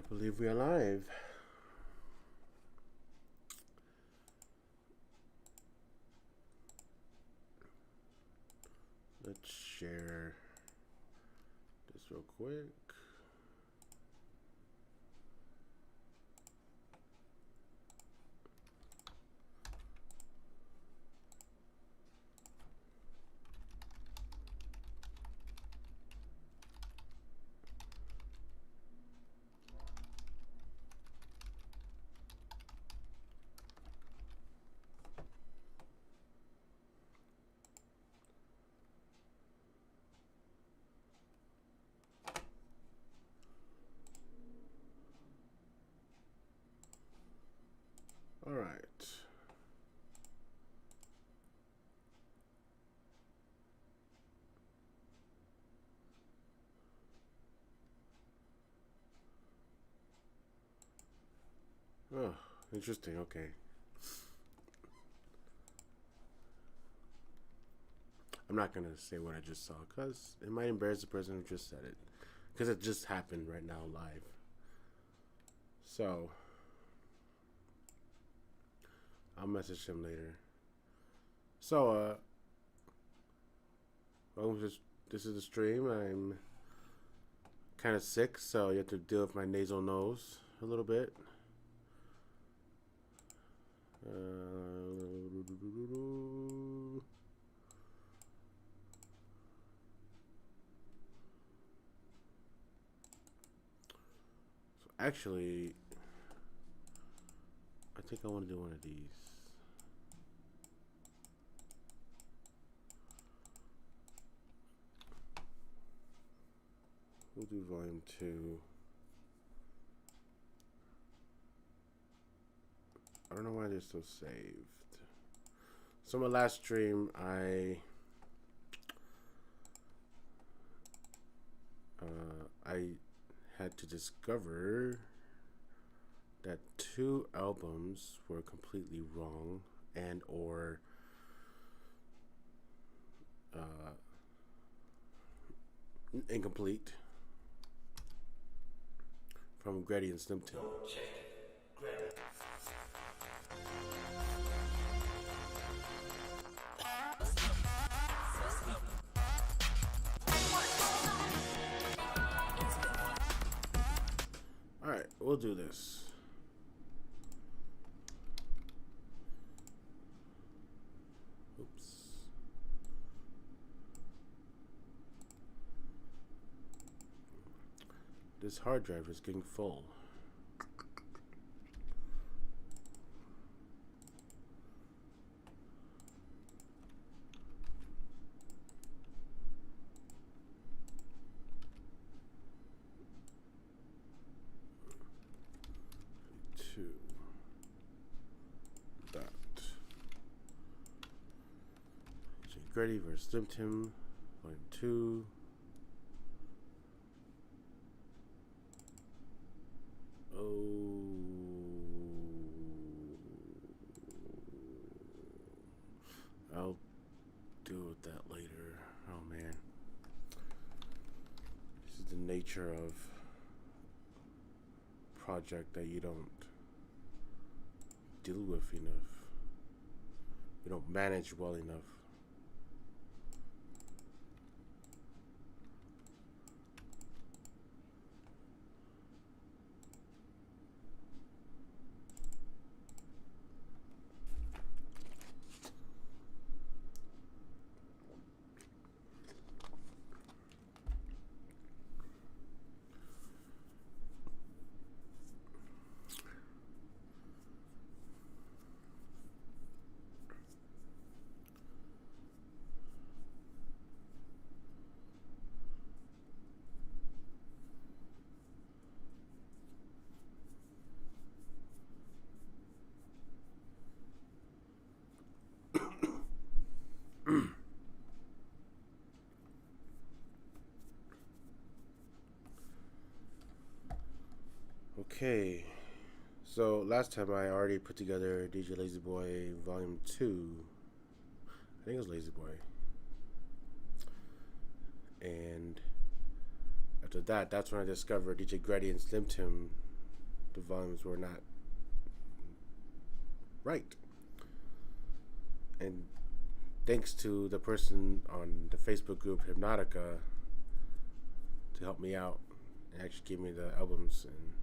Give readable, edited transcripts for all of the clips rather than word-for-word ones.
I believe we are live. Let's share this real quick. All right. Oh, interesting. Okay. I'm not going to say what I just saw because it might embarrass the person who just said it because it just happened right now live. So, I'll message him later. So, welcome to this is the stream. I'm kind of sick, so you have to deal with my nasal nose a little bit. So actually, I think I want to do one of these. We'll do volume 2. I don't know why they're so saved. So my last stream, I had to discover that 2 albums were completely wrong and or incomplete from Grady and Slimpton. Alright, we'll do this. Oops. This hard drive is getting full. Grady vs. Slimpton, Volume 2. Oh. I'll deal with that later. Oh man. This is the nature of project that you don't deal with enough. You don't manage well enough. Okay, so last time I already put together DJ Lazy Boy Volume 2. I think it was Lazy Boy. And after that, that's when I discovered DJ Grady and Slimpton the volumes were not right. And thanks to the person on the Facebook group Hypnotica to help me out and actually give me the albums, and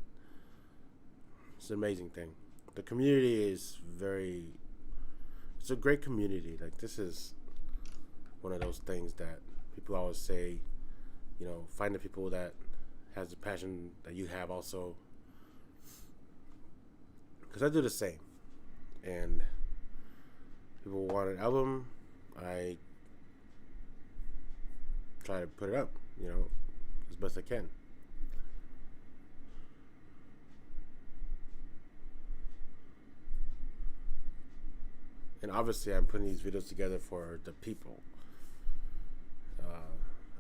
it's an amazing thing. The community is it's a great community. Like, this is one of those things that people always say, find the people that has the passion that you have also. Because I do the same. And people want an album, I try to put it up, as best I can. And obviously I'm putting these videos together for the people.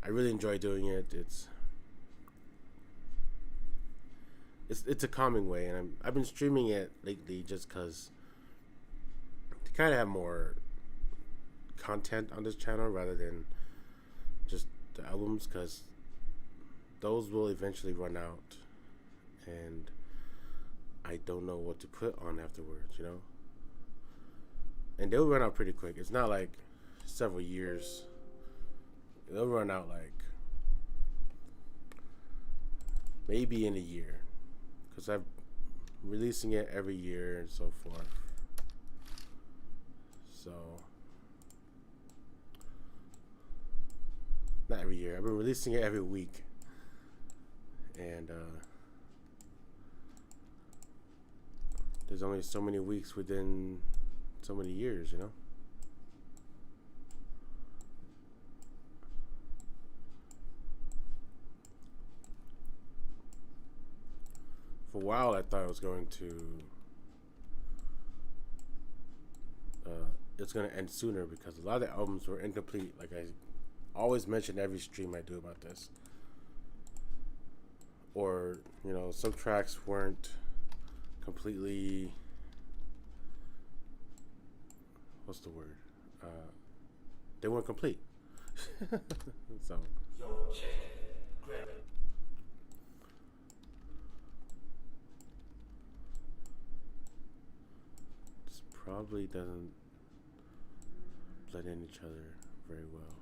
I really enjoy doing it. It's a calming way, and I've been streaming it lately just because to kind of have more content on this channel rather than just the albums, because those will eventually run out, and I don't know what to put on afterwards, and they'll run out pretty quick. It's not like several years. They'll run out like maybe in a year, because I'm releasing it every year and so forth. So, not every year. I've been releasing it every week, and there's only so many weeks within so many years, For a while, I thought I was going to it's going to end sooner, because a lot of the albums were incomplete. Like I always mention every stream I do about this. Or, some tracks weren't completely, what's the word? They weren't complete. So. This probably doesn't blend in each other very well.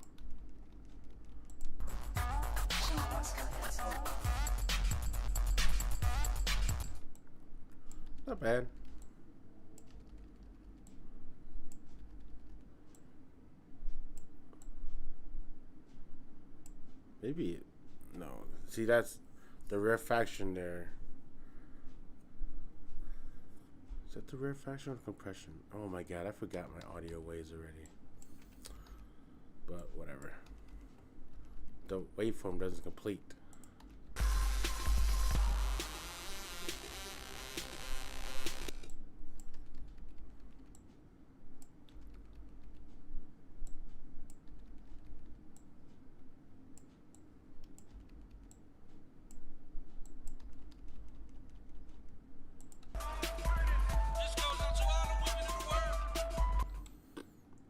Not bad. Maybe, no. See, that's the rarefaction there. Is that the rarefaction or compression? Oh my god, I forgot my audio waves already. But whatever. The waveform doesn't complete.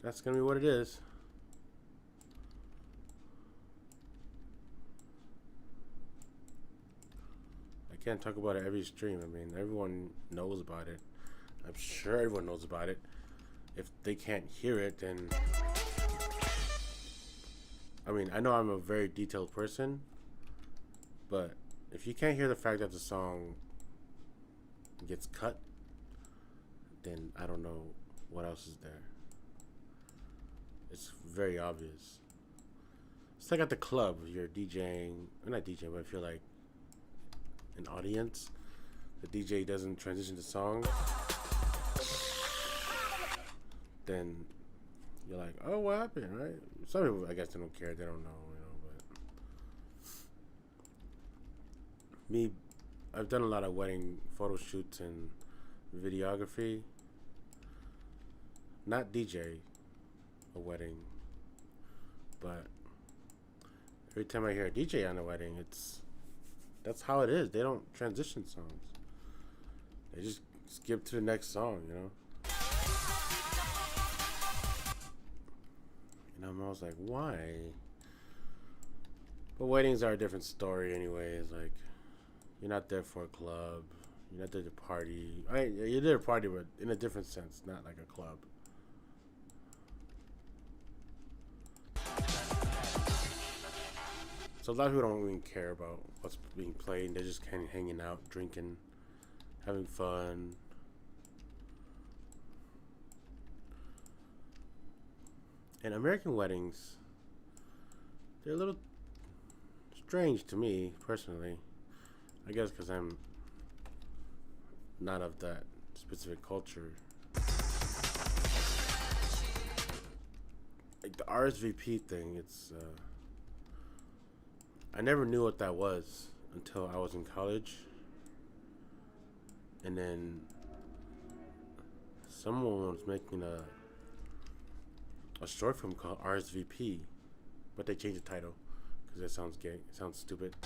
That's gonna be what it is. I can't talk about it every stream. I mean, everyone knows about it. I'm sure everyone knows about it. If they can't hear it, then I mean, I know I'm a very detailed person, but if you can't hear the fact that the song gets cut, then I don't know what else is there. It's very obvious. It's like at the club, you're DJing, or not DJing, but if you're like an audience, the DJ doesn't transition the song, then you're like, oh, what happened, right? Some people, I guess, they don't care, they don't know, but me, I've done a lot of wedding photo shoots and videography, not DJ a wedding, but every time I hear a DJ on a wedding, that's how it is. They don't transition songs. They just skip to the next song, And I'm always like, why? But weddings are a different story anyways. Like, you're not there for a club. I did a party. You did a party, but in a different sense, not like a club. So a lot of people don't even care about what's being played. They're just kind of hanging out, drinking, having fun. And American weddings, they're a little strange to me, personally. I guess because I'm not of that specific culture. Like the RSVP thing, I never knew what that was until I was in college. And then someone was making a short film called RSVP, but they changed the title because it sounds gay. It sounds stupid.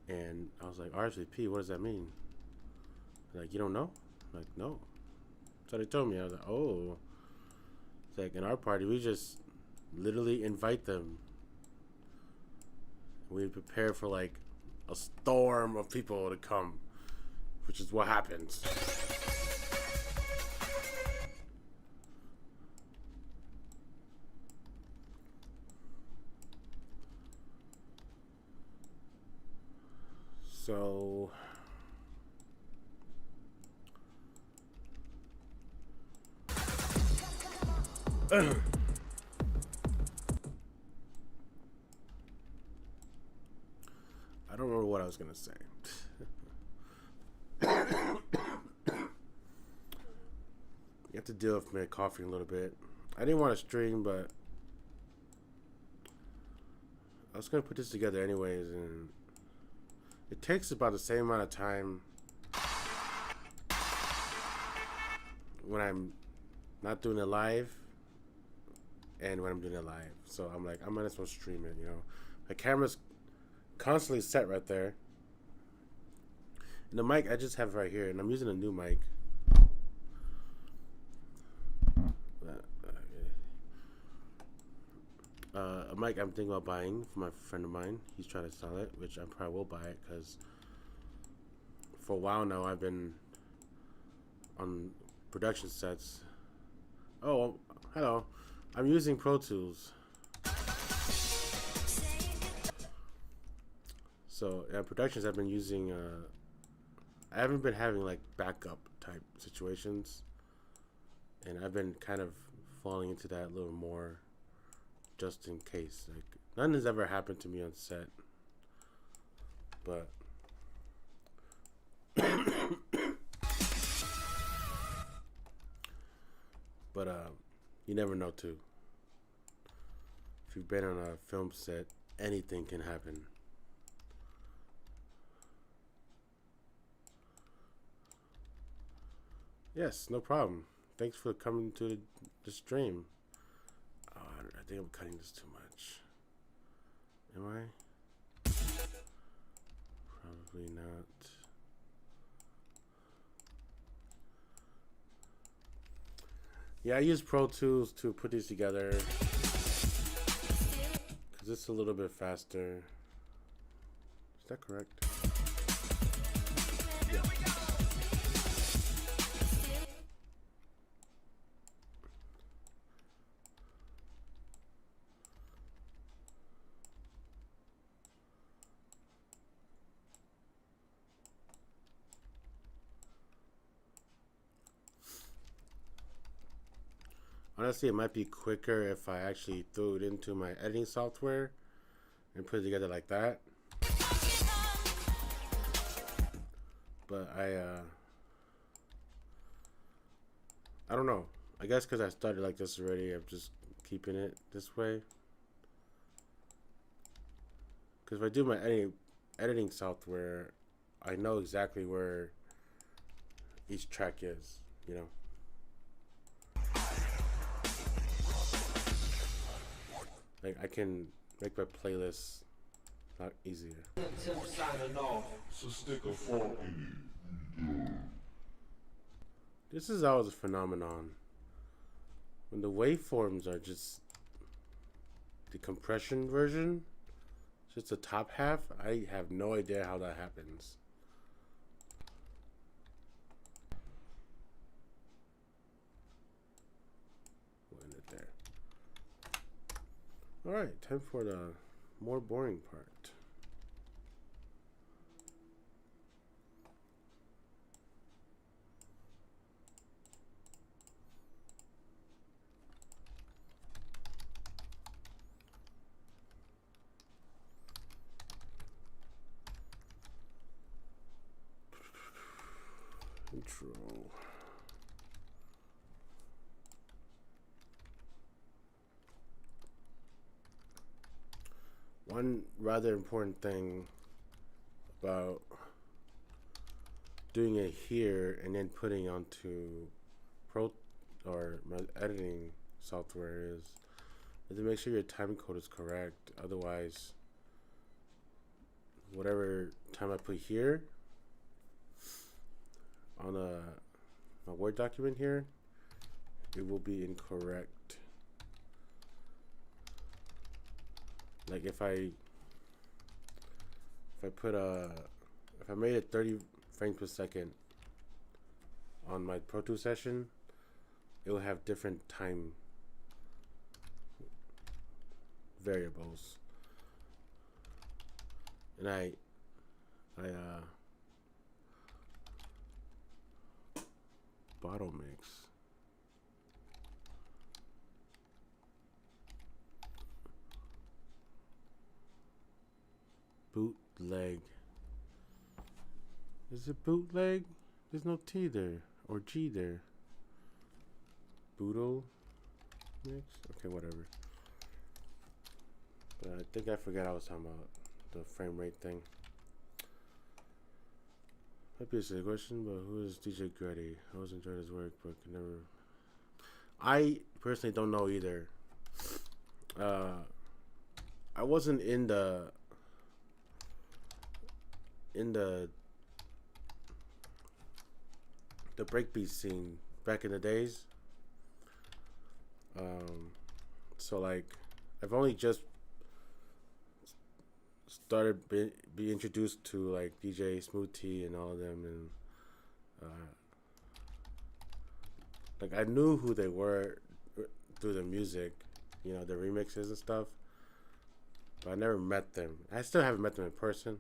And I was like, RSVP, what does that mean? They're like, you don't know? I'm like, no. So they told me. I was like, oh. It's like, in our party, we just literally invite them. We prepare for like a storm of people to come, which is what happens. So I don't remember what I was gonna say. You have to deal with my coffee a little bit. I didn't want to stream, but I was gonna put this together anyways, and it takes about the same amount of time when I'm not doing it live and when I'm doing it live. So I'm like, I might as well stream it, you know. My camera's constantly set right there. And the mic I just have right here, and I'm using a new mic. A mic I'm thinking about buying for my friend of mine. He's trying to sell it, which I probably will buy it because for a while now I've been on production sets. Oh, hello. I'm using Pro Tools. So productions I've been using, I haven't been having like backup type situations, and I've been kind of falling into that a little more just in case. Like nothing has ever happened to me on set, but you never know too. If you've been on a film set, anything can happen. Yes, no problem. Thanks for coming to the stream. Oh, I think I'm cutting this too much. Am I? Probably not. Yeah, I use Pro Tools to put these together because it's a little bit faster. Is that correct? Yeah. Honestly, it might be quicker if I actually threw it into my editing software and put it together like that. But I don't know. I guess because I started like this already, I'm just keeping it this way. Because if I do my editing software, I know exactly where each track is, you know. Like I can make my playlist a lot easier. This is always a phenomenon. When the waveforms are just the compression version, just the top half. I have no idea how that happens. We'll end it there. All right, time for the more boring part. Intro. One rather important thing about doing it here and then putting onto Pro or my editing software is to make sure your time code is correct. Otherwise, whatever time I put here on a Word document here, it will be incorrect. Like if I made it 30 frames per second on my Pro Tools session, it will have different time variables. And I bottle mix. Bootleg. Is it bootleg? There's no T there or G there. Boodle mix? Okay, whatever. But I think I forgot I was talking about the frame rate thing. Might be a silly question, but who is DJ Gretty? I always enjoyed his work, but could never. I personally don't know either. I wasn't in the breakbeat scene back in the days. So like I've only just started be introduced to like DJ Smooth T and all of them, and like I knew who they were through the music, you know, the remixes and stuff, but I never met them. I still haven't met them in person,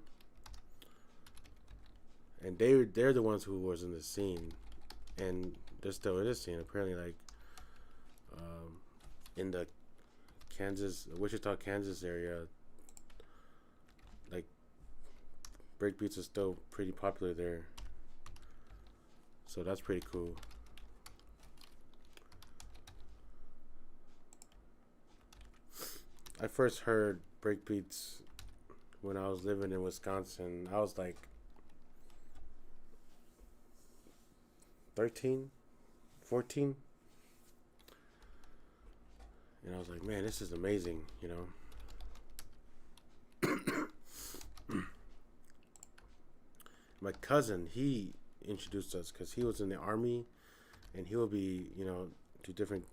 and they're the ones who was in the scene, and they're still in the scene apparently. Like in the Wichita, Kansas area, like breakbeats are still pretty popular there, so that's pretty cool. I first heard breakbeats when I was living in Wisconsin. I was like 13, 14. And I was like, man, this is amazing, you know. My cousin, he introduced us because he was in the army, and he would be, you know, to different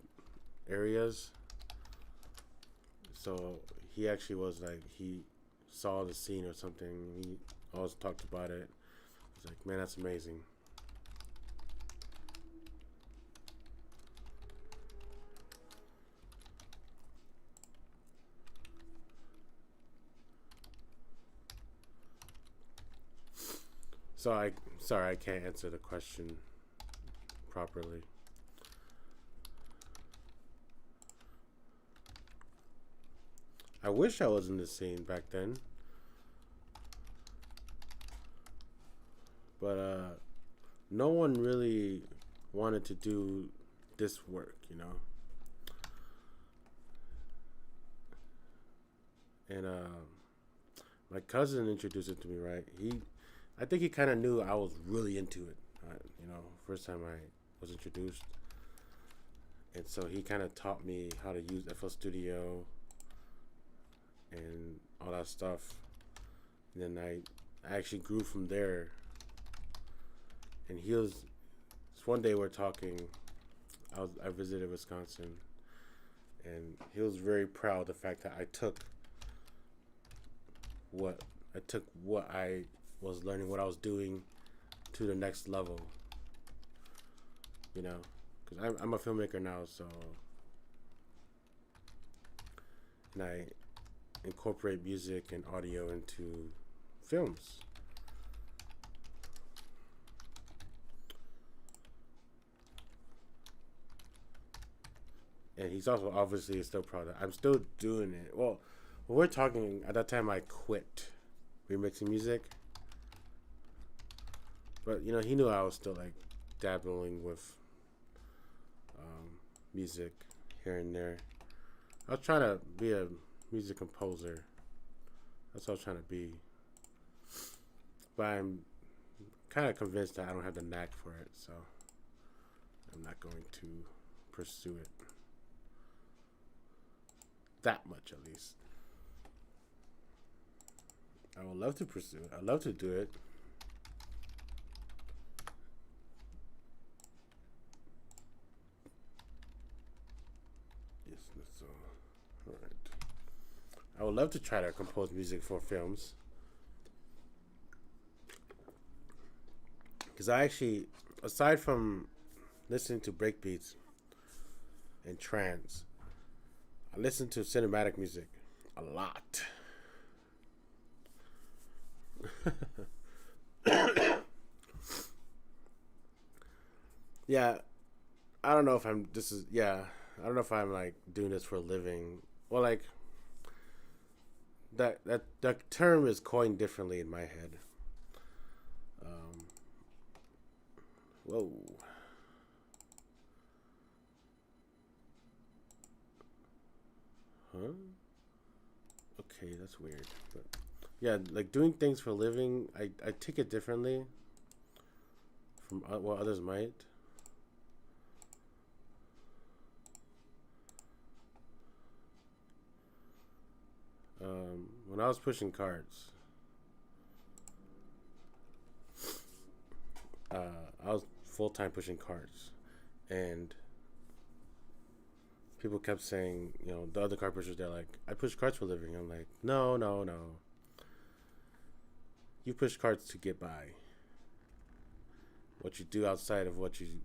areas. So he actually was like, he saw the scene or something. He always talked about it. I was like, man, that's amazing. So sorry, I can't answer the question properly. I wish I was in the scene back then, but no one really wanted to do this work, you know. And my cousin introduced it to me, right? I think he kind of knew I was really into it, you know, first time I was introduced. And so he kind of taught me how to use FL Studio and all that stuff. And then I actually grew from there. And one day we're talking, I visited Wisconsin, and he was very proud of the fact that I took what I took what I was learning, what I was doing, to the next level. You know, because I'm a filmmaker now, so, and I incorporate music and audio into films. And he's also obviously still proud of. I'm still doing it. Well, when we're talking at that time, I quit remixing music, but you know, he knew I was still like dabbling with music here and there. I was trying to be a music composer. That's what I was trying to be, but I'm kind of convinced that I don't have the knack for it, so I'm not going to pursue it that much, at least. I would love to pursue it. I'd love to do it. Yes, that's all right. I would love to try to compose music for films. Because I actually, aside from listening to breakbeats and trance, I listen to cinematic music a lot. Yeah, I don't know if I'm. This is yeah. I don't know if I'm like doing this for a living. Well, like that term is coined differently in my head. Um, whoa. Huh? Okay, that's weird. But yeah, like doing things for a living, I take it differently from what others might. When I was pushing carts, I was full time pushing carts, and people kept saying, you know, the other cart pushers, they're like, I push carts for a living. I'm like, no, no, no. You push carts to get by. What you do outside of what you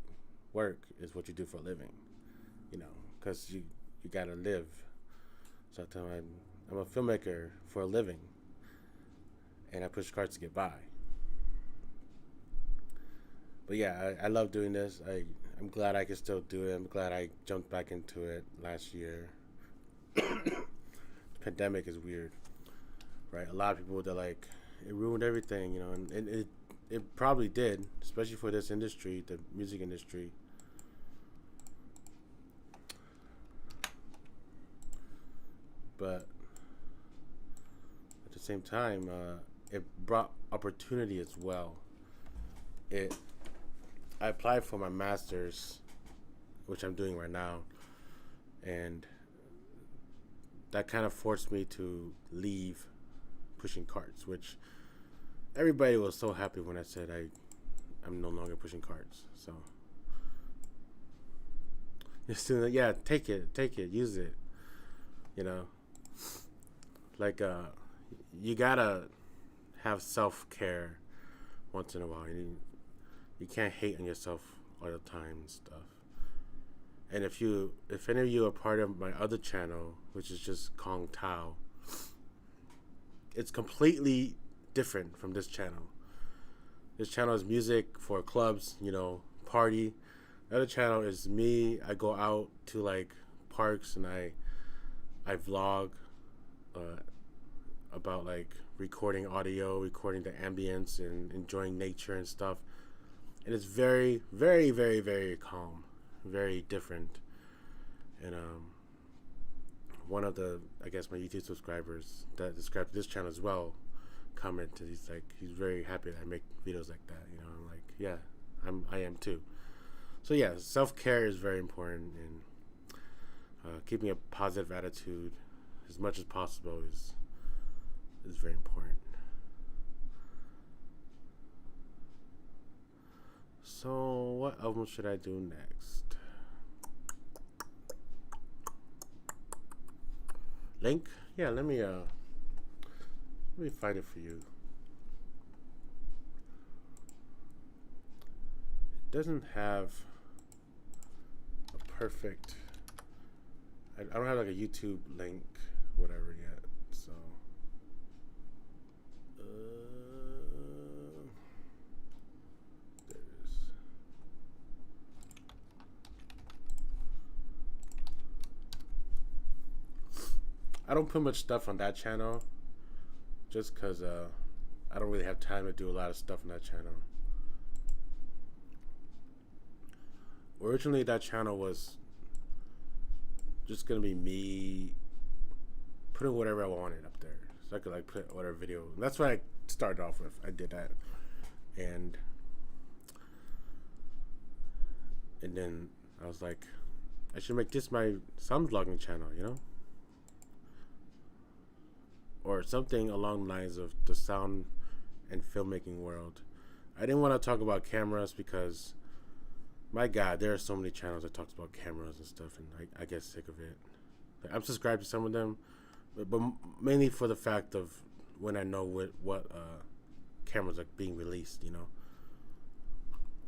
work is what you do for a living, you know, because you gotta live. So I tell them I'm a filmmaker for a living, and I push carts to get by. But yeah, I love doing this. I'm glad I can still do it. I'm glad I jumped back into it last year. The pandemic is weird, right? A lot of people, they're like, it ruined everything, you know, and it probably did, especially for this industry, the music industry. But at the same time, it brought opportunity as well. It I applied for my master's, which I'm doing right now, and that kind of forced me to leave pushing carts, which everybody was so happy when I said I'm no longer pushing carts. So yeah, take it, use it. You know, like you gotta have self care once in a while. You can't hate on yourself all the time and stuff. And if any of you are part of my other channel, which is just Kong Tao, it's completely different from this channel. This channel is music for clubs, you know, party. The other channel is me. I go out to like parks and I vlog about like recording audio, recording the ambience, and enjoying nature and stuff. And it's very, very, very, very calm, very different. And one of the, I guess, my YouTube subscribers that subscribe to this channel as well commented. He's like, he's very happy that I make videos like that. You know, I'm like, yeah, I am too. So yeah, self care is very important, and keeping a positive attitude as much as possible is very important. So what album should I do next? Link? Yeah, let me Let me find it for you. It doesn't have a perfect. I don't have like a YouTube link, whatever yet. So. There it is. I don't put much stuff on that channel just because I don't really have time to do a lot of stuff on that channel. Originally, that channel was just gonna be me putting whatever I wanted up there, so I could like put whatever video. And that's what I started off with. I did that, and then I was like, I should make this my sound vlogging channel, you know, or something along the lines of the sound and filmmaking world. I didn't want to talk about cameras because, my God, there are so many channels that talks about cameras and stuff, and I get sick of it. Like, I'm subscribed to some of them, but mainly for the fact of when I know what cameras are being released, you know,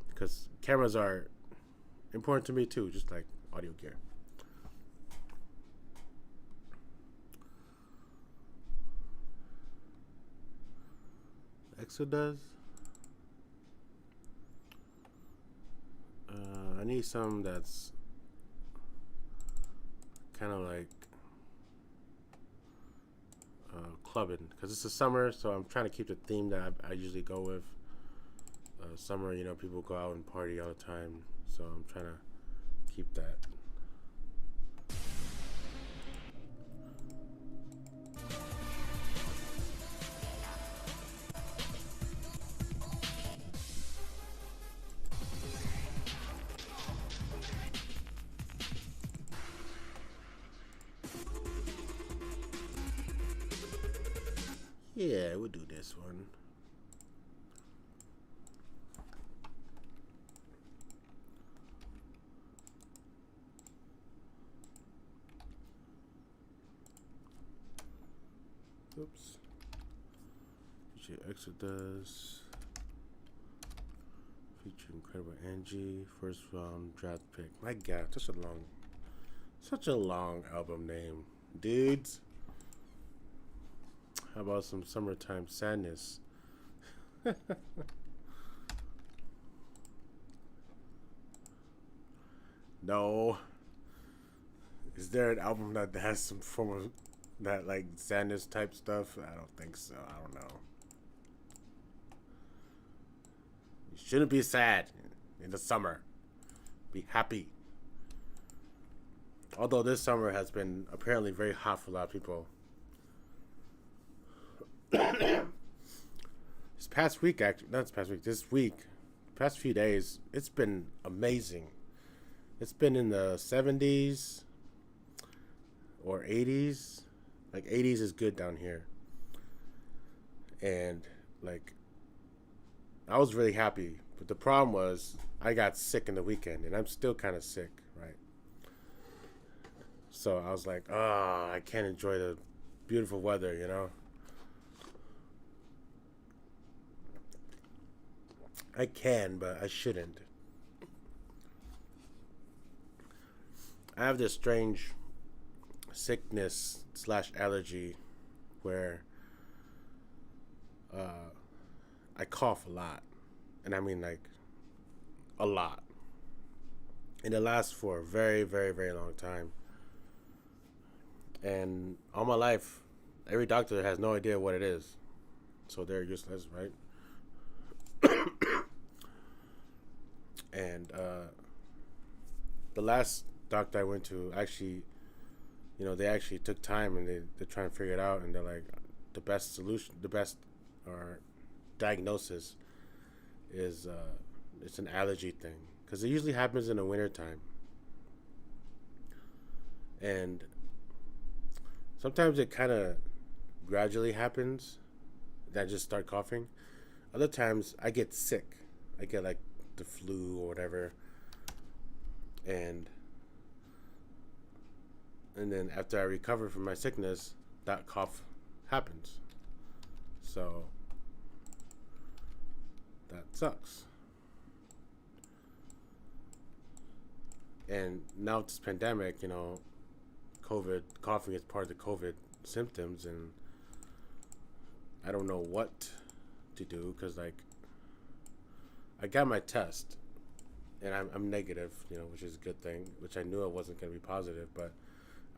because cameras are important to me too, just like audio gear. Exodus. I need some that's kind of like clubbing, because it's the summer, so I'm trying to keep the theme that I usually go with. Summer, you know, people go out and party all the time, so I'm trying to keep that. Yeah, we'll do this one. Oops. Feature Exodus. Feature Incredible Angie. First round draft pick. My God, such a long album name, dudes. How about some Summertime Sadness? No. Is there an album that has some form of that, like, sadness type stuff? I don't think so. I don't know. You shouldn't be sad in the summer. Be happy. Although this summer has been apparently very hot for a lot of people. This past week, actually, not this past week, this week, past few days, it's been amazing. It's been in the 70s or 80s. Like, 80s is good down here. And, like, I was really happy. But the problem was, I got sick in the weekend, and I'm still kind of sick, right? So I was like, oh, I can't enjoy the beautiful weather, you know? I can, but I shouldn't. I have this strange sickness / allergy where I cough a lot. And I mean, like, a lot. And it lasts for a very, very, very long time. And all my life, every doctor has no idea what it is. So they're useless, right? And the last doctor I went to, actually, you know, they actually took time and they're trying to figure it out, and they're like, the best solution, the best or diagnosis is it's an allergy thing, because it usually happens in the wintertime. And sometimes it kind of gradually happens, that I just start coughing. Other times I get sick. I get like the flu or whatever, and then after I recover from my sickness, that cough happens. So that sucks. And now with this pandemic, COVID coughing is part of the COVID symptoms, and I don't know what to do because like I got my test and I'm negative, which is a good thing, which I knew I wasn't going to be positive, but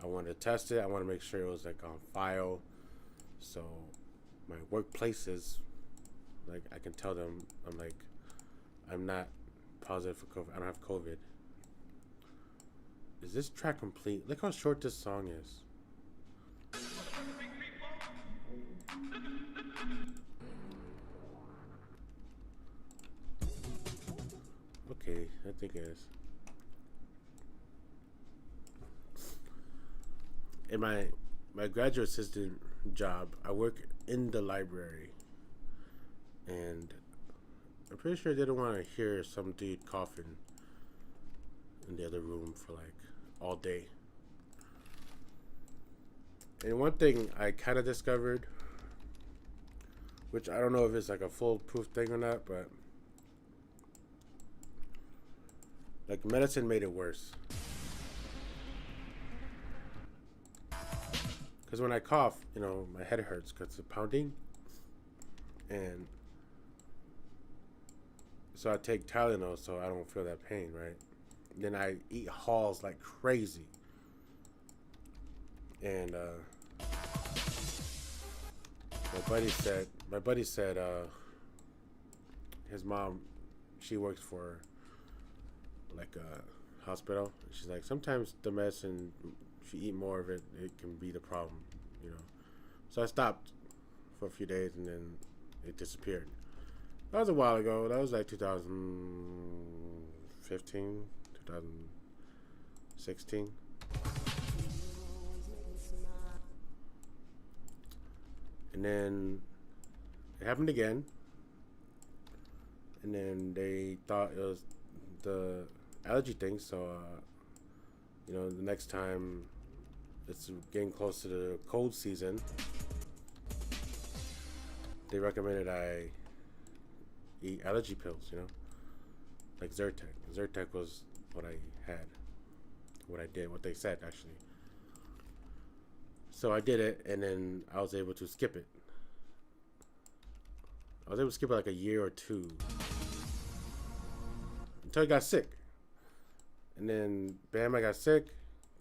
I wanted to test it. I want to make sure it was like on file. So my workplaces, like I can tell them I'm not positive for COVID. I don't have COVID. Is this track complete? Look how short this song is. Okay, I think it is. In my graduate assistant job, I work in the library, and I'm pretty sure they don't want to hear some dude coughing in the other room for like all day. And one thing I kind of discovered, which I don't know if it's like a foolproof thing or not, but like medicine made it worse. Because when I cough, my head hurts because of pounding. And so I take Tylenol so I don't feel that pain, right? Then I eat Halls like crazy. And my buddy said his mom, she works for like a hospital. She's like, sometimes the medicine, if you eat more of it, it can be the problem. So I stopped for a few days and then it disappeared. That was a while ago. That was like 2015, 2016. And then it happened again. And then they thought it was the allergy thing. So, the next time it's getting close to the cold season, they recommended I eat allergy pills, like Zyrtec. Zyrtec was what I had, what I did, what they said actually. So I did it, and then I was able to skip it. I was able to skip it like a year or two until I got sick, and then bam, I got sick.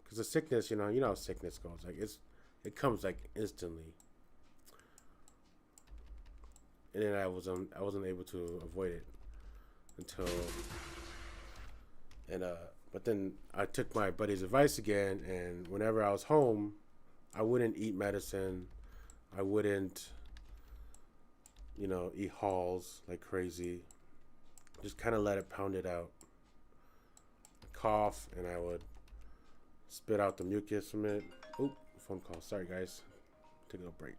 Because the sickness, you know how sickness goes. Like it comes like instantly, and then I wasn't able to avoid it until and but then I took my buddy's advice again, and whenever I was home, I wouldn't eat medicine. I wouldn't, eat Halls like crazy. Just kind of let it pound it out. Cough, and I would spit out the mucus from it. Oop, phone call. Sorry, guys. Take a break.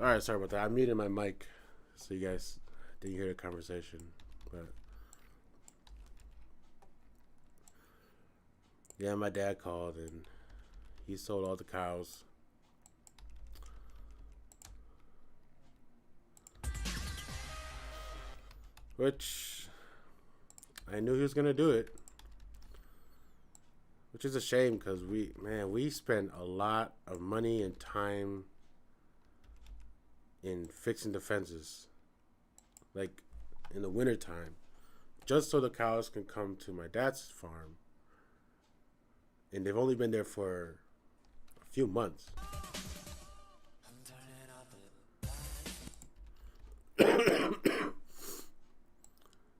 All right, sorry about that. I muted my mic so you guys didn't hear the conversation. But yeah, my dad called and he sold all the cows. Which I knew he was gonna do it. Which is a shame because we spent a lot of money and time in fixing the fences. Like in the wintertime. Just so the cows can come to my dad's farm. And they've only been there for a few months.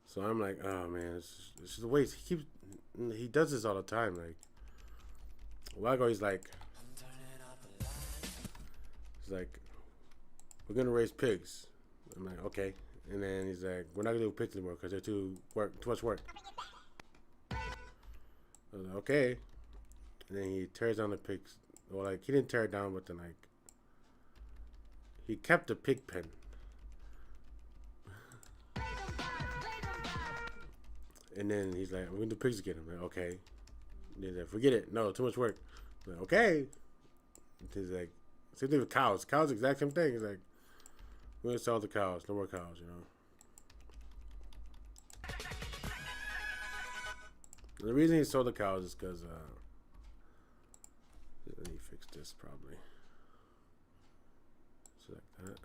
So I'm like, oh man, it's just a waste. He does this all the time. Like a while ago, he's like, we're gonna raise pigs. I'm like, okay. And then he's like, we're not gonna do pigs anymore because they're too much work. I was like, okay. And then he tears down the pigs. Well, like he didn't tear it down, but then like he kept the pig pen. And then he's like, we're gonna do pigs again. I'm like, okay. And he's like, forget it. No, too much work. I'm like, okay. He's like, same thing with cows. Cows, exact same thing. He's like, we're gonna sell the cows. No more cows, you know. And the reason he sold the cows is because let me fix this probably. Select that.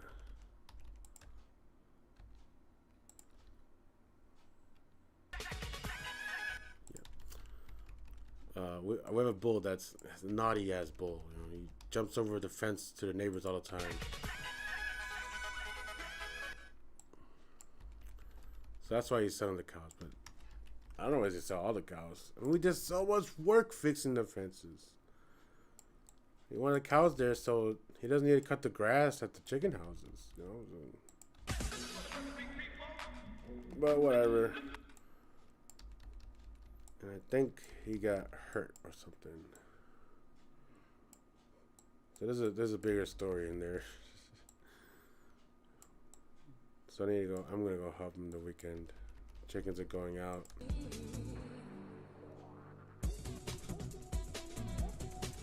We have a bull that's a naughty ass bull. You know, he jumps over the fence to the neighbors all the time. So that's why he's selling the cows. But I don't know why he sell all the cows. I mean, we did so much work fixing the fences. He wanted the cows there so he doesn't need to cut the grass at the chicken houses. You know. But whatever. And I think he got hurt or something. So there's a bigger story in there. So I need to go. I'm gonna go help him the weekend. Chickens are going out.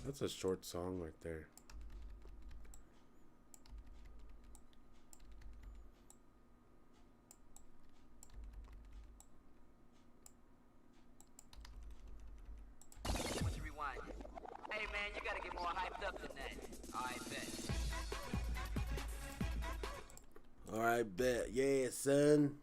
That's a short song right there. Hey man, you gotta get more hyped up than that. I bet. Alright, bet. Yeah, son.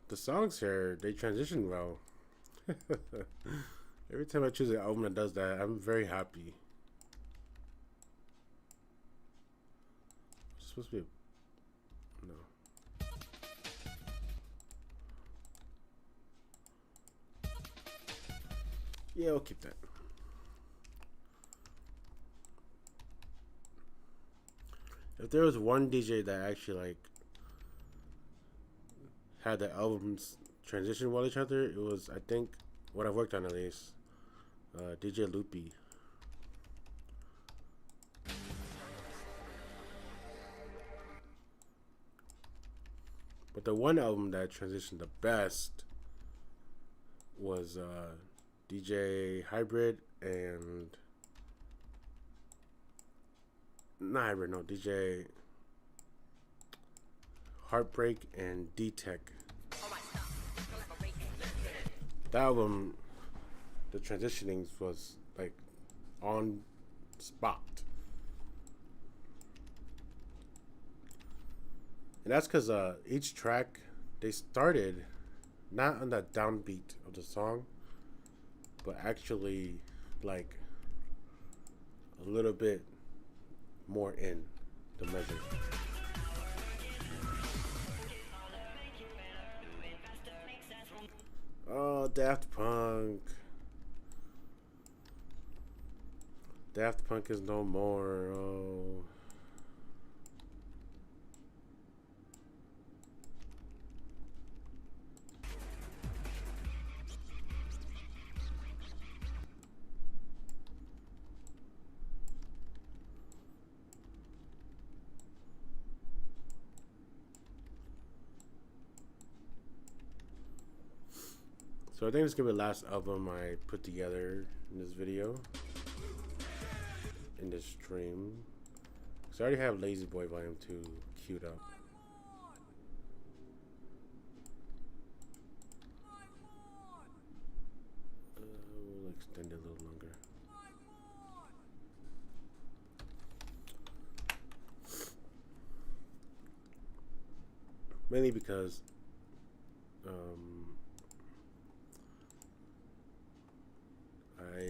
The songs here, they transition well. Every time I choose an album that does that, I'm very happy. It's supposed to be no. Yeah, we'll keep that. If there was one DJ that actually like had the albums transition well each other, it was, I think, what I've worked on at least, DJ Loopy. But the one album that transitioned the best was DJ Hybrid and not Hybrid, no, DJ Heartbreak and D-Tech. The album, the transitioning was like on spot. And that's because each track, they started not on the downbeat of the song, but actually like a little bit more in the measure. Oh, Daft Punk. Daft Punk is no more. Oh. So I think this is gonna be the last album I put together in this video, in this stream. So I already have Lazy Boy Volume 2 queued up. We'll extend it a little longer. Mainly because I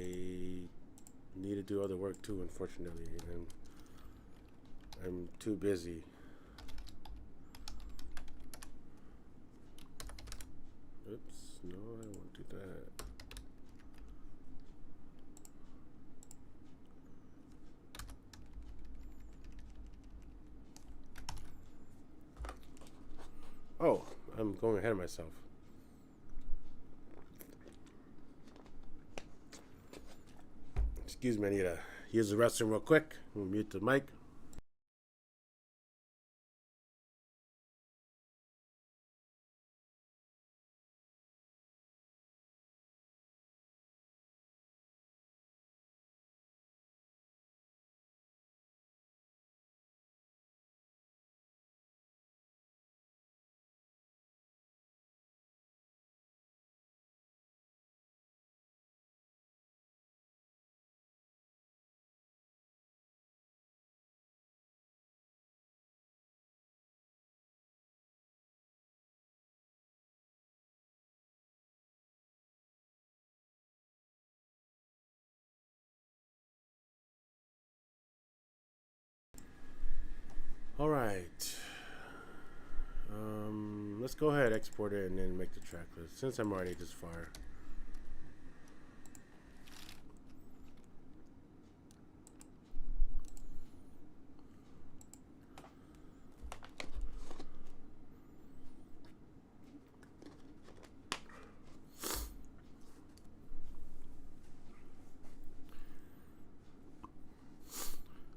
need to do other work too, unfortunately, and I'm too busy. Oops, no, I won't do that. Oh, I'm going ahead of myself. Excuse me, I need to use the restroom real quick. We'll mute the mic. All right. Let's go ahead, export it, and then make the track list since I'm already this far.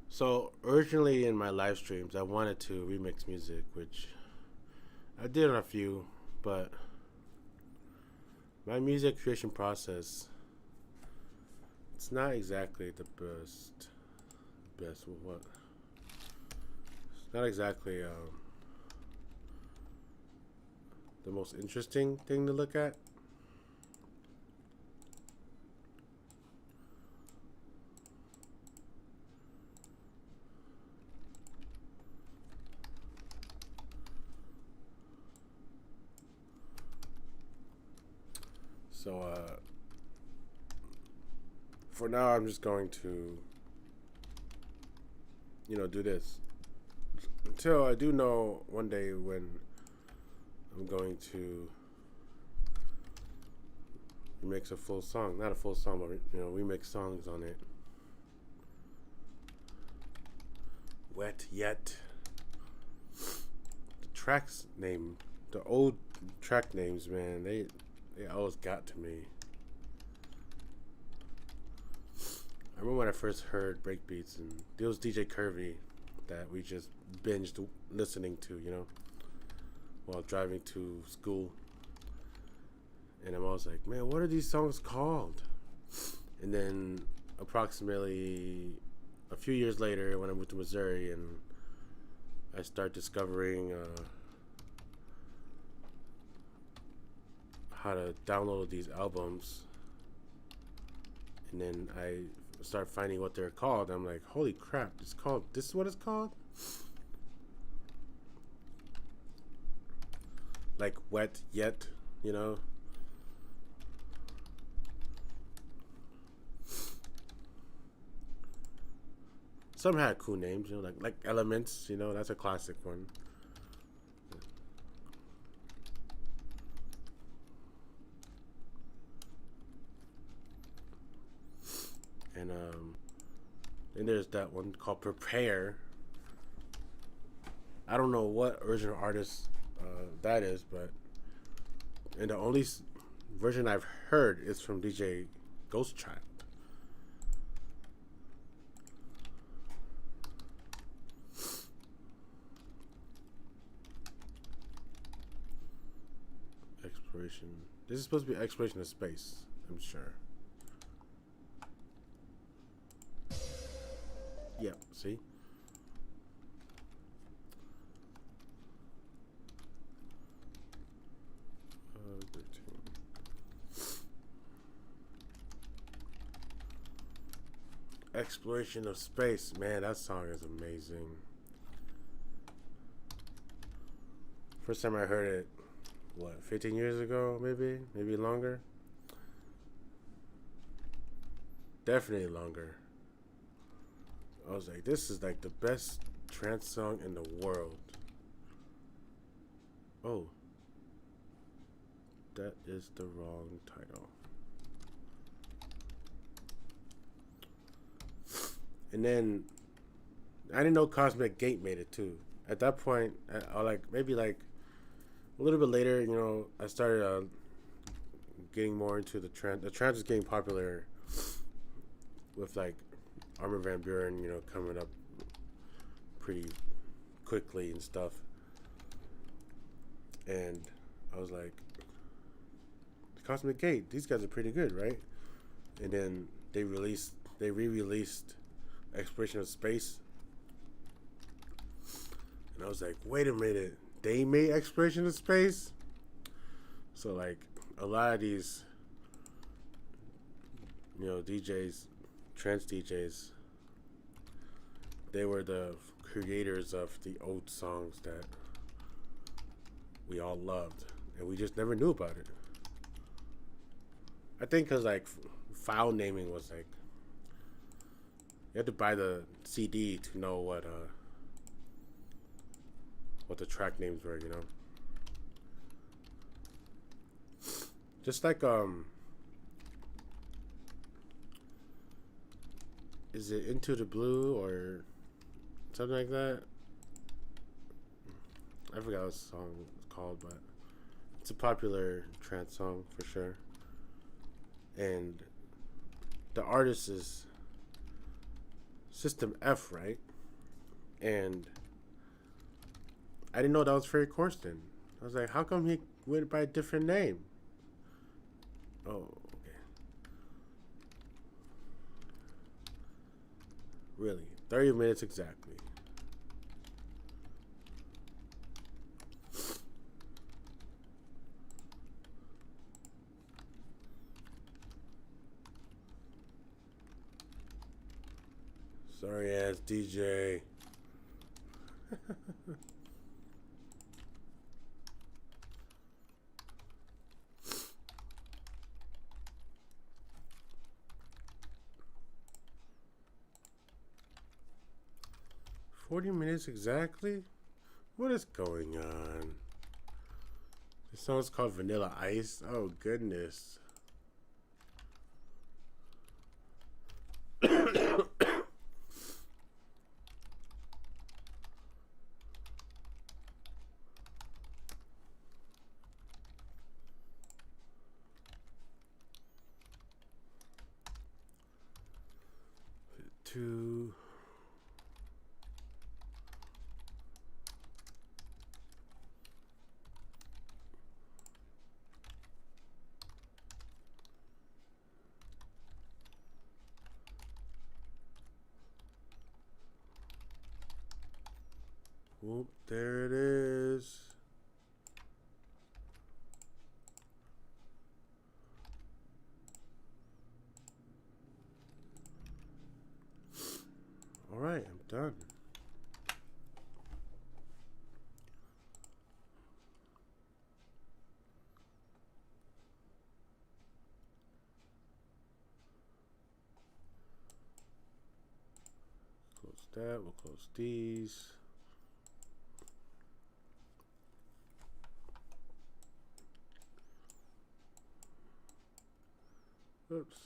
So originally in my live streams, I wanted to remix music, which I did on a few, but my music creation process, it's not exactly the best. What? It's not exactly the most interesting thing to look at. So for now, I'm just going to, do this until I do know one day when I'm going to remix a full song. Not a full song, but remix songs on it. Wet Yet. The tracks name, the old track names, man, they always got to me. I remember when I first heard breakbeats, and it was DJ Curvy that we just binged listening to, while driving to school. And I'm always like, man, what are these songs called? And then approximately a few years later, when I moved to Missouri, and I start discovering how to download these albums, and then I start finding what they're called. I'm like, holy crap, this is what it's called? Like Wet Yet, Some had cool names, like Elements, that's a classic one. And And there's that one called Prepare. I don't know what original artist that is, but and the only version I've heard is from DJ Ghost Child. Exploration. This is supposed to be exploration of space, I'm sure. Yep, see? Exploration of space. Man, that song is amazing. First time I heard it, what, 15 years ago, maybe? Maybe longer? Definitely longer. I was like, this is like the best trance song in the world. Oh. That is the wrong title. And then I didn't know Cosmic Gate made it too. At that point, I like maybe like a little bit later, you know, I started getting more into the trance. The trance is getting popular with like Armin van Buuren, you know, coming up pretty quickly and stuff. And I was like, Cosmic Gate, these guys are pretty good, right? And then they re-released Exploration of Space. And I was like, wait a minute, they made Exploration of Space? So like a lot of these, you know, DJs, trance DJs, they were the creators of the old songs that we all loved, and we just never knew about it. I think because like file naming was like, you had to buy the CD to know what the track names were, you know. Just like is it Into the Blue or something like that? I forgot what the song is called, but it's a popular trance song for sure. And the artist is System F, right? And I didn't know that was Ferry Corsten. I was like, how come he went by a different name? Oh, okay. Really? 30 minutes exactly. Sorry ass DJ. 40 minutes exactly? What is going on? This song's called Vanilla Ice. Oh, goodness. Two. Whoop, there it is. All right, I'm done. Close that, we'll close these. Oops.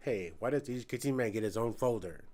Hey, why does each kitchen man get his own folder?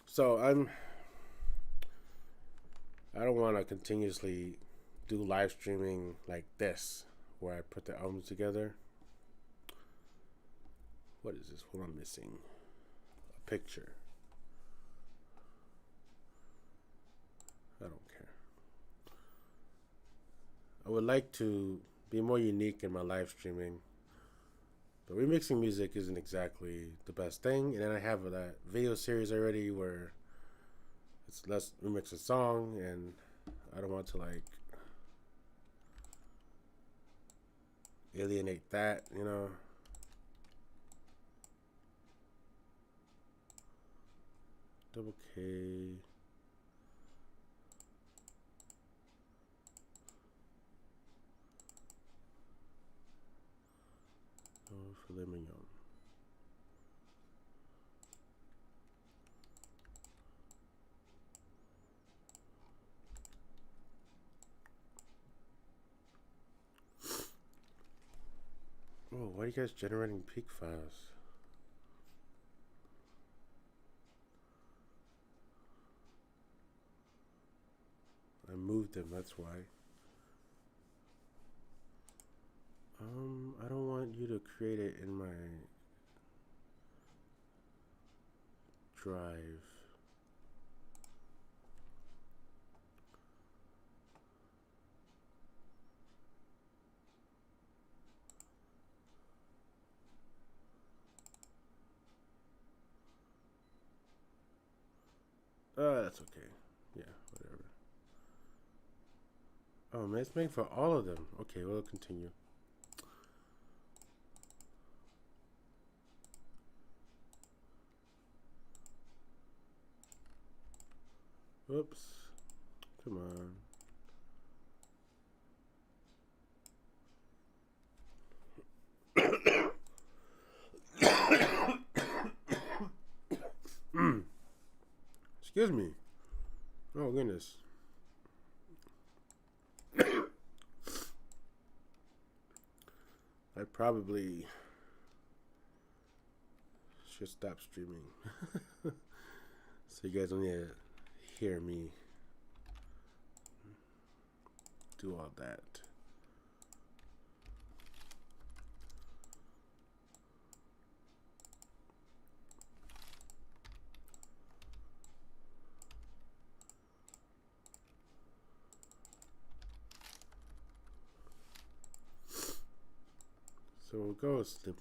So I don't want to continuously do live streaming like this, where I put the albums together. What is this? What am I missing? A picture. I don't care. I would like to be more unique in my live streaming, but remixing music isn't exactly the best thing. And then I have that video series already where let's remix a song, and I don't want to like alienate that, you know. Double K. Oh, filet mignon. Oh, why are you guys generating peak files? I moved them, that's why. I don't want you to create it in my drive. That's okay. Yeah, whatever. Oh man, it's made for all of them. Okay, we'll continue. Whoops. Come on. Excuse me. Oh goodness. I probably should stop streaming. So you guys don't need to hear me do all that. So we'll go with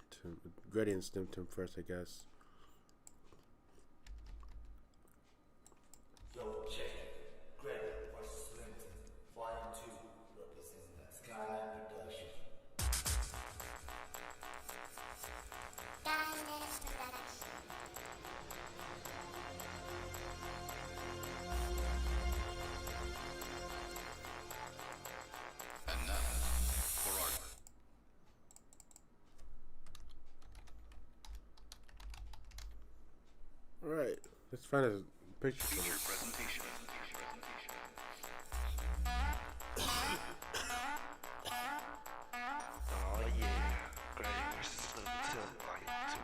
gradient Slim first, I guess. Yo, check it. Gradient versus Slim Volume 2, representing the Skyline production. And now, for our Alright, let's find a picture for feature this. presentation. Oh yeah, Gradient versus Slim Volume 2.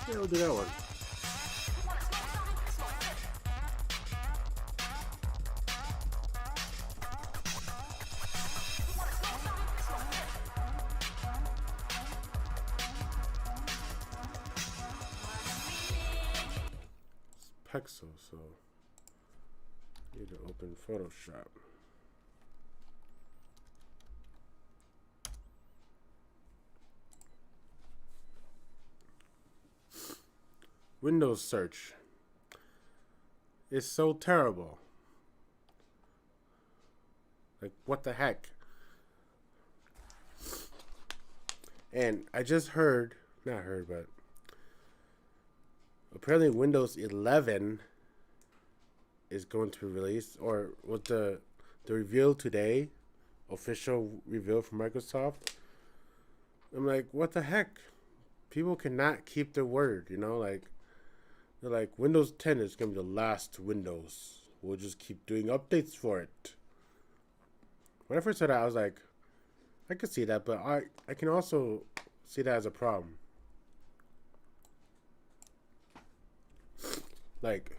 Yeah, we'll do that one. It's Pexel, so need to open Photoshop. Windows search is so terrible. Like, what the heck? And I just heard, not heard, but apparently Windows 11 is going to be released, or was the reveal today, official reveal from Microsoft. I'm like, what the heck? People cannot keep their word, you know, like, they're like, Windows 10 is going to be the last Windows. We'll just keep doing updates for it. When I first said that, I was like, I could see that, but I can also see that as a problem. Like,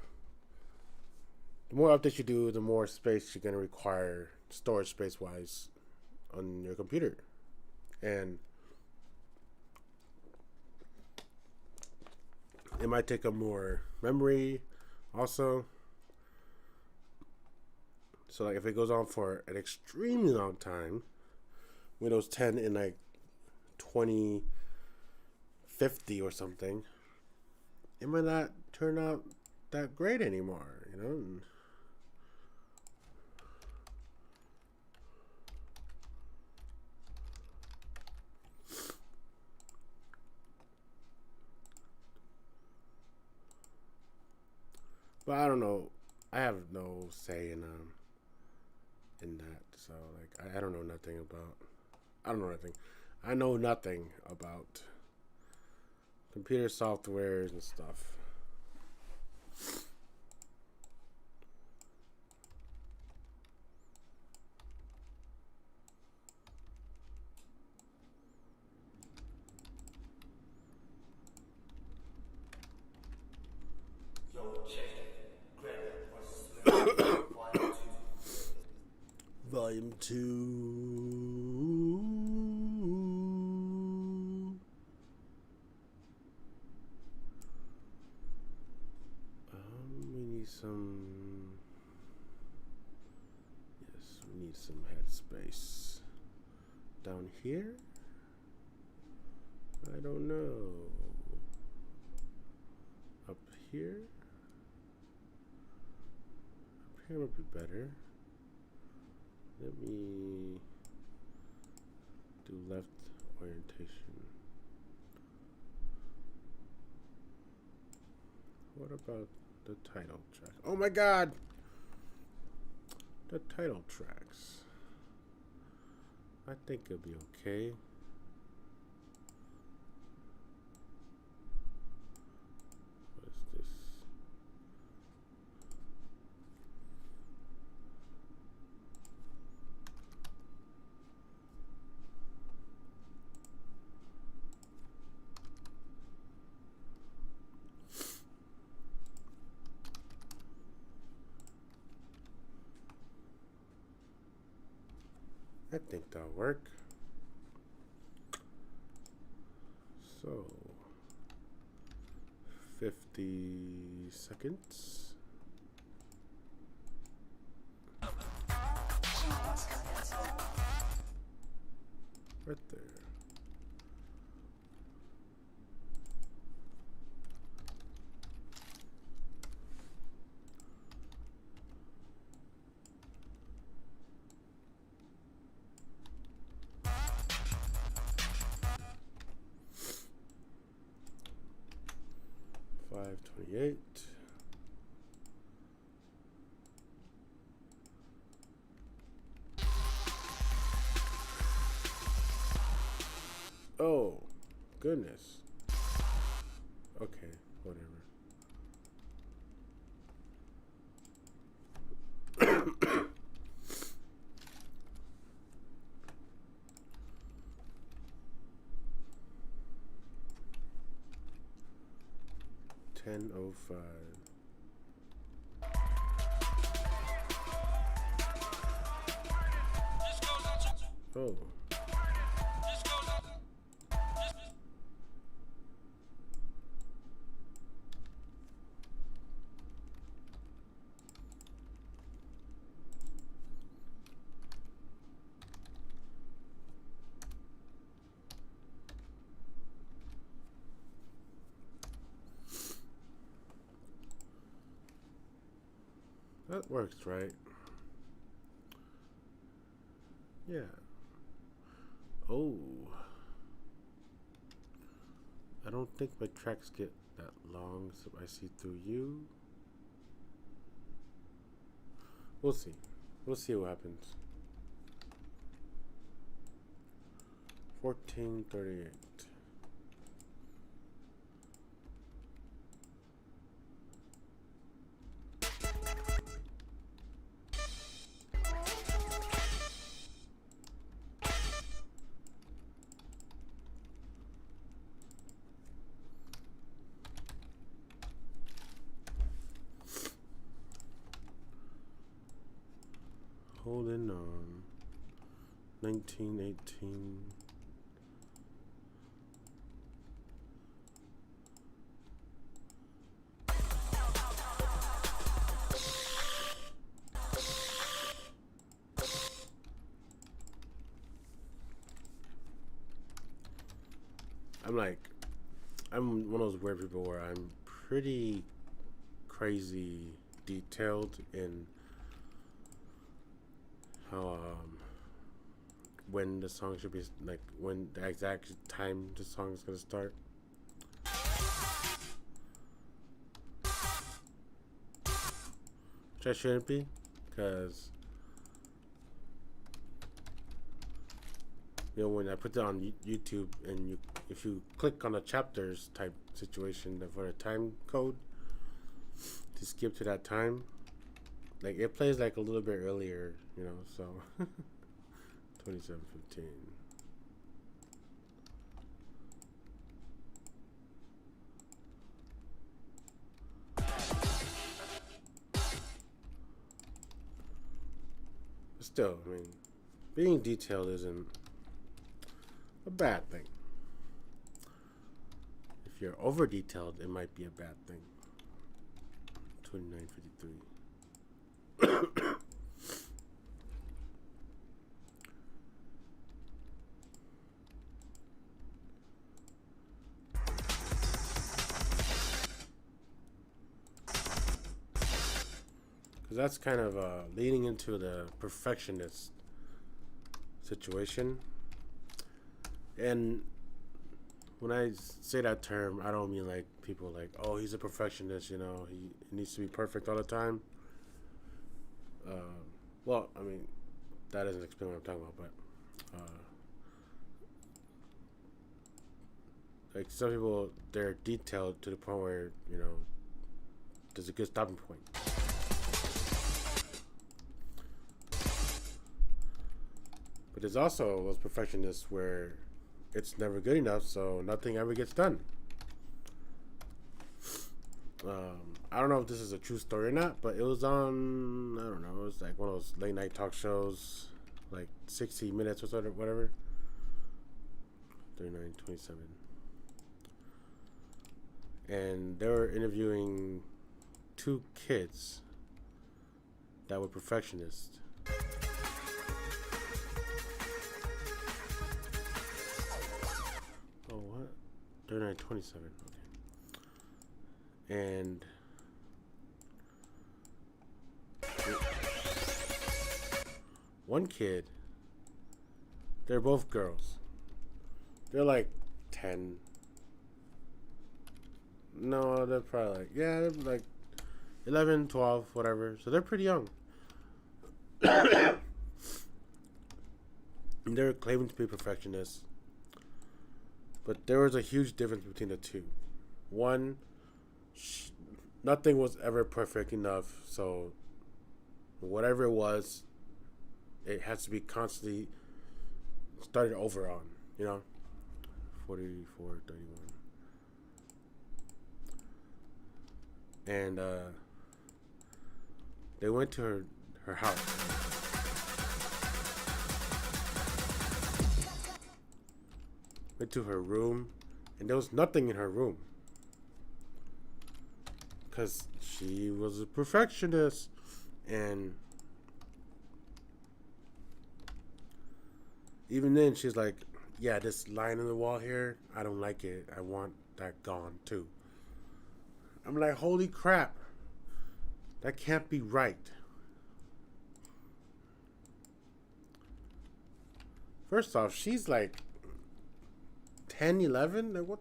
the more updates you do, the more space you're going to require, storage space-wise, on your computer. And it might take up more memory also. So like if it goes on for an extremely long time, Windows 10 in like 2050 or something, it might not turn out that great anymore, you know? And but I don't know. I have no say in that. So like I don't know nothing about. I don't know nothing. I know nothing about computer softwares and stuff. Yo, check it. Greg versus Slim. Volume 2. We need some. Yes, we need some headspace. Down here? I don't know. Up here? Up here would be better. Let me do left orientation. What about the title track? Oh my god! The title tracks. I think it'll be okay. What is this? I think that'll work. So, 50 seconds. Right there. $5.28. Oh, goodness. Okay, whatever. 10:05. Oh. That works, right? Yeah. Oh. I don't think my tracks get that long, so I see through you. We'll see. We'll see what happens. 14:38. Holding on. 1918. I'm one of those weird people where I'm pretty crazy detailed in how when the song should be, like when the exact time the song is gonna start. Which I shouldn't be, because you know when I put that on YouTube and if you click on the chapters type situation for the time code to skip to that time, like it plays like a little bit earlier, you know, so 27:15. But still, I mean, being detailed isn't a bad thing. If you're over detailed, it might be a bad thing. 29:53. Because that's kind of leading into the perfectionist situation. And when I say that term, I don't mean like people like, oh, he's a perfectionist, you know, he needs to be perfect all the time. Well, I mean, that doesn't explain what I'm talking about, but like some people, they're detailed to the point where, you know, there's a good stopping point. But there's also those perfectionists where it's never good enough, so nothing ever gets done. I don't know if this is a true story or not, but it was on, I don't know, it was like one of those late night talk shows, like 60 Minutes or whatever. 39:27. And they were interviewing two kids that were perfectionists. Oh, what? 39:27. Okay. And one kid, they're both girls. They're like 10. No, they're probably like, yeah, they're like 11, 12, whatever. So they're pretty young. And they're claiming to be perfectionists. But there was a huge difference between the two. One, nothing was ever perfect enough, so whatever it was, it has to be constantly started over on, you know? 44:31. and they went to her house. Went to her room, and there was nothing in her room. Because she was a perfectionist. And even then, she's like, yeah, this line in the wall here, I don't like it. I want that gone too. I'm like, holy crap. That can't be right. First off, she's like 10, 11? Like, what?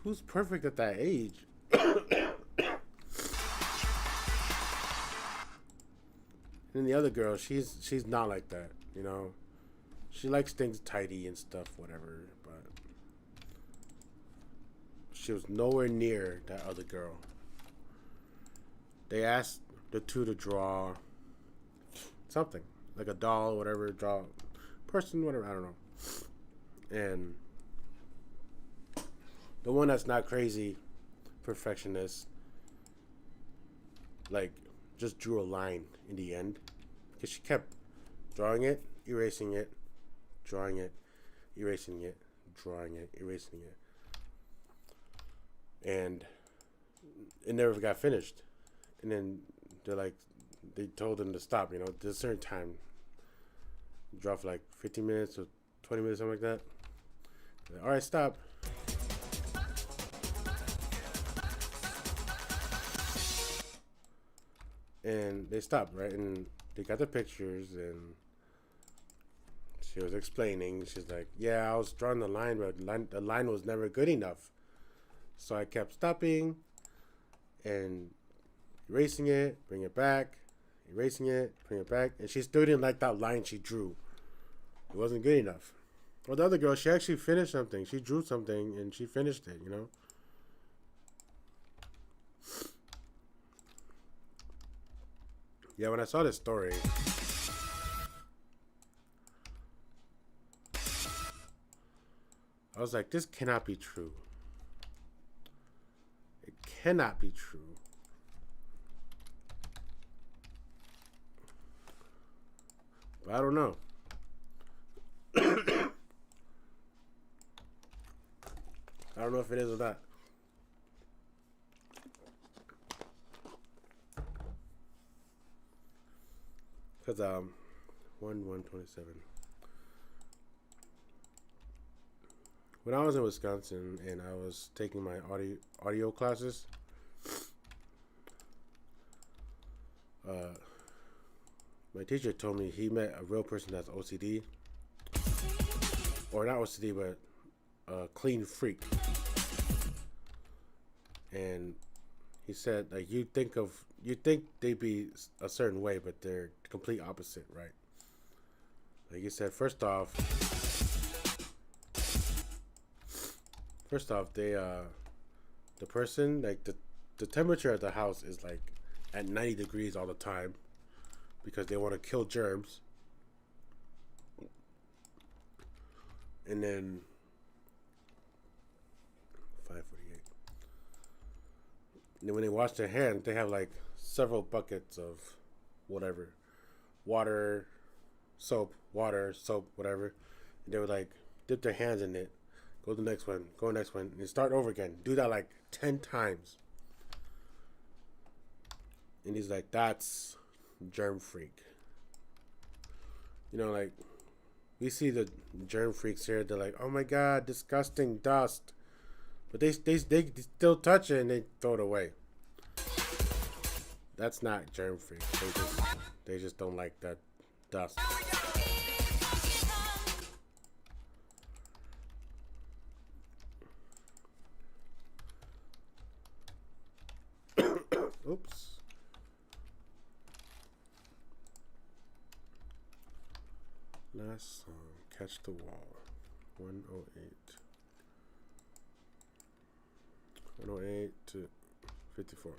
Who's perfect at that age? And the other girl, she's not like that, you know. She likes things tidy and stuff, whatever. But she was nowhere near that other girl. They asked the two to draw something, like a doll, whatever, draw a person, whatever, I don't know. And the one that's not crazy, perfectionist, like, just drew a line in the end, because she kept drawing it, erasing it, drawing it, erasing it, drawing it, erasing it, and it never got finished. And then they told them to stop. You know, there's a certain time. Draw for like 15 minutes or 20 minutes, something like that. Like, all right, stop. And they stopped, right? And they got the pictures, and she was explaining. She's like, yeah, I was drawing the line, but the line was never good enough. So I kept stopping and erasing it, bring it back, erasing it, bring it back. And she still didn't like that line she drew. It wasn't good enough. Well, the other girl, she actually finished something. She drew something, and she finished it, you know? Yeah, when I saw this story, I was like, this cannot be true. It cannot be true. But I don't know. I don't know if it is or not. Because 1/1/27. When I was in Wisconsin and I was taking my audio classes, my teacher told me he met a real person that's OCD, or not OCD, but a clean freak. And he said, like, you think they'd be a certain way, but they're the complete opposite, right? Like he said, first off, they the person, like, the temperature at the house is like at 90 degrees all the time because they want to kill germs. And then 5:48. And then when they wash their hands, they have like several buckets of whatever, water, soap, whatever. And they would like dip their hands in it, go to the next one, go to the next one, and start over again. Do that like 10 times. And he's like, that's germ freak. You know, like, we see the germ freaks here. They're like, oh my God, disgusting dust. But they still touch it and they throw it away. That's not germ freak. They just don't like that dust. Oops. Last song, Catch the Wall. 108. 108 to 54.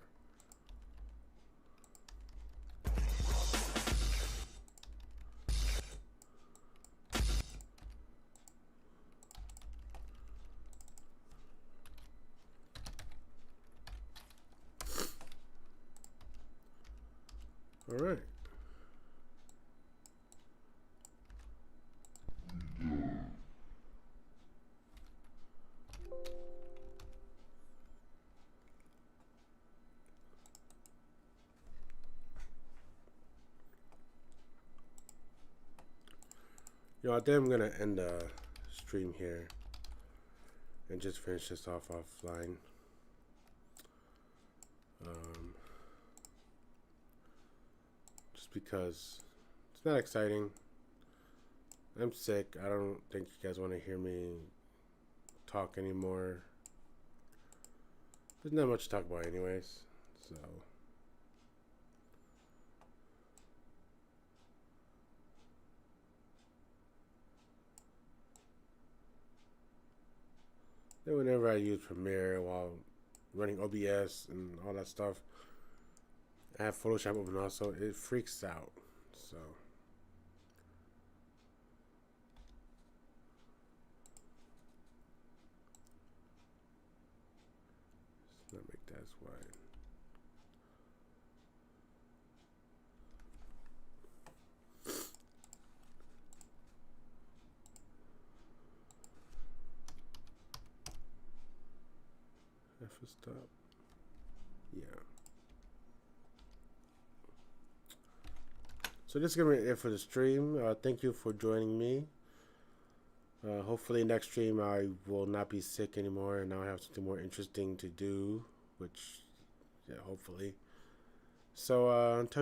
All right. I think I'm gonna end the stream here and just finish this off offline. Just because it's not exciting. I'm sick. I don't think you guys want to hear me talk anymore. There's not much to talk about anyways, so. Then whenever I use Premiere while running OBS and all that stuff, I have Photoshop open also, it freaks out, so. Let's not make that as wide. F is stop. Yeah. So this is gonna be it for the stream. Thank you for joining me. Hopefully next stream I will not be sick anymore and I'll have something more interesting to do, which, yeah, hopefully. So until